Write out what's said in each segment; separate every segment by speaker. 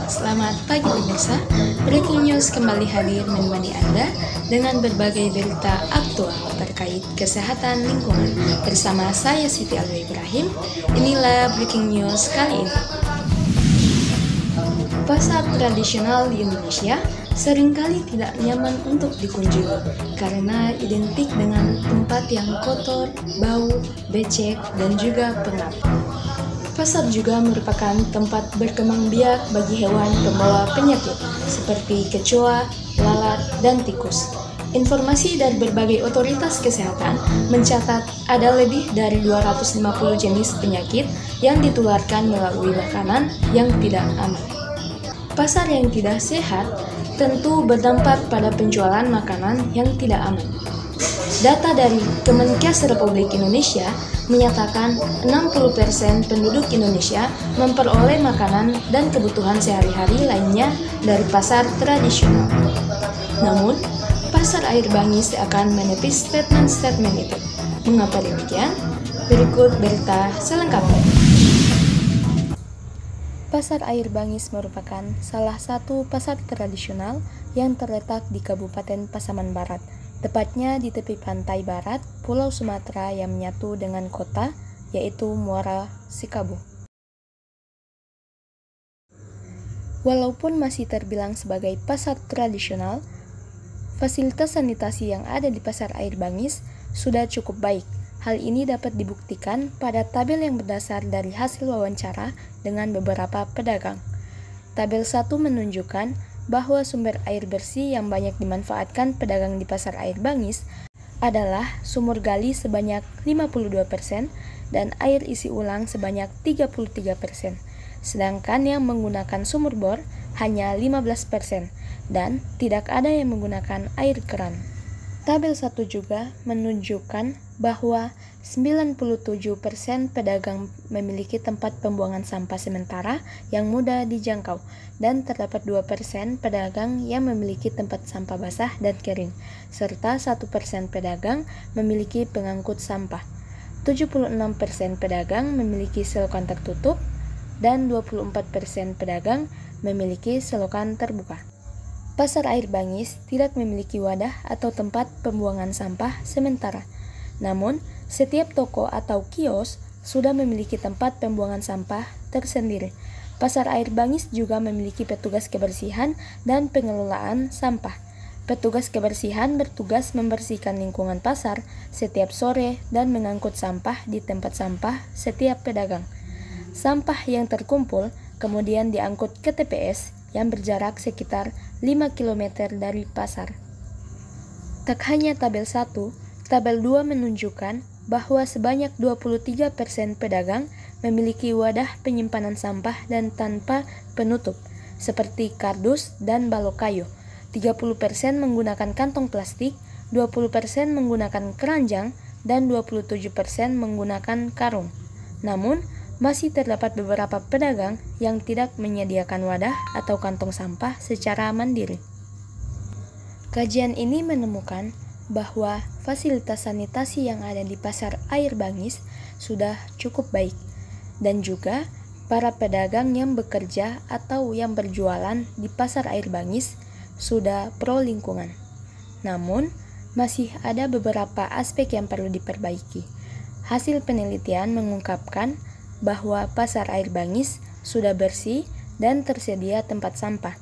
Speaker 1: Selamat pagi pemirsa, Breaking News kembali hadir menemani Anda dengan berbagai berita aktual terkait kesehatan lingkungan. Bersama saya Siti Alwi Ibrahim, inilah Breaking News kali ini. Pasar tradisional di Indonesia seringkali tidak nyaman untuk dikunjungi karena identik dengan tempat yang kotor, bau, becek, dan juga pengap. Pasar juga merupakan tempat berkembang biak bagi hewan pembawa penyakit seperti kecoa, lalat, dan tikus. Informasi dari berbagai otoritas kesehatan mencatat ada lebih dari 250 jenis penyakit yang ditularkan melalui makanan yang tidak aman. Pasar yang tidak sehat tentu berdampak pada penjualan makanan yang tidak aman. Data dari Kemenkes Republik Indonesia menyatakan 60% penduduk Indonesia memperoleh makanan dan kebutuhan sehari-hari lainnya dari pasar tradisional. Namun, pasar air Bangis akan menepis statement-statement itu. Mengapa demikian? Berikut berita selengkapnya. Pasar Air Bangis merupakan salah satu pasar tradisional yang terletak di Kabupaten Pasaman Barat, tepatnya di tepi pantai barat Pulau Sumatera yang menyatu dengan kota, yaitu Muara Sikabo. Walaupun masih terbilang sebagai pasar tradisional, fasilitas sanitasi yang ada di Pasar Air Bangis sudah cukup baik. Hal ini dapat dibuktikan pada tabel yang berdasar dari hasil wawancara dengan beberapa pedagang. Tabel 1 menunjukkan bahwa sumber air bersih yang banyak dimanfaatkan pedagang di Pasar Air Bangis adalah sumur gali sebanyak 52% dan air isi ulang sebanyak 33%, sedangkan yang menggunakan sumur bor hanya 15% dan tidak ada yang menggunakan air keran. Tabel 1 juga menunjukkan bahwa 97% pedagang memiliki tempat pembuangan sampah sementara yang mudah dijangkau dan terdapat 2% pedagang yang memiliki tempat sampah basah dan kering, serta 1% pedagang memiliki pengangkut sampah. 76% pedagang memiliki selokan tertutup dan 24% pedagang memiliki selokan terbuka. Pasar Air Bangis tidak memiliki wadah atau tempat pembuangan sampah sementara. Namun, setiap toko atau kios sudah memiliki tempat pembuangan sampah tersendiri. Pasar Air Bangis juga memiliki petugas kebersihan dan pengelolaan sampah. Petugas kebersihan bertugas membersihkan lingkungan pasar setiap sore dan mengangkut sampah di tempat sampah setiap pedagang. Sampah yang terkumpul kemudian diangkut ke TPS yang berjarak sekitar 5 km dari pasar. Tak hanya tabel 1, tabel 2 menunjukkan bahwa sebanyak 23% pedagang memiliki wadah penyimpanan sampah dan tanpa penutup, seperti kardus dan balok kayu. 30% menggunakan kantong plastik, 20% menggunakan keranjang, dan 27% menggunakan karung. Namun, masih terdapat beberapa pedagang yang tidak menyediakan wadah atau kantong sampah secara mandiri. Kajian ini menemukan bahwa fasilitas sanitasi yang ada di Pasar Air Bangis sudah cukup baik, dan juga para pedagang yang bekerja atau yang berjualan di Pasar Air Bangis sudah pro lingkungan. Namun, masih ada beberapa aspek yang perlu diperbaiki. Hasil penelitian mengungkapkan bahwa Pasar Air Bangis sudah bersih dan tersedia tempat sampah.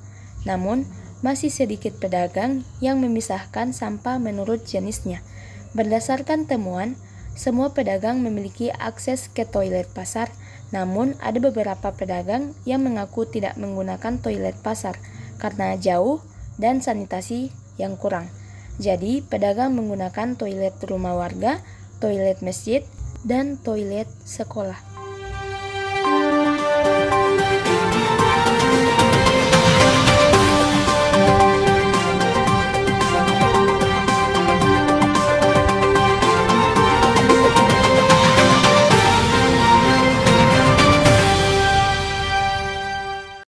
Speaker 1: Namun, masih sedikit pedagang yang memisahkan sampah menurut jenisnya. Berdasarkan temuan, semua pedagang memiliki akses ke toilet pasar, namun ada beberapa pedagang yang mengaku tidak menggunakan toilet pasar karena jauh dan sanitasi yang kurang. Jadi, pedagang menggunakan toilet rumah warga, toilet masjid, dan toilet sekolah.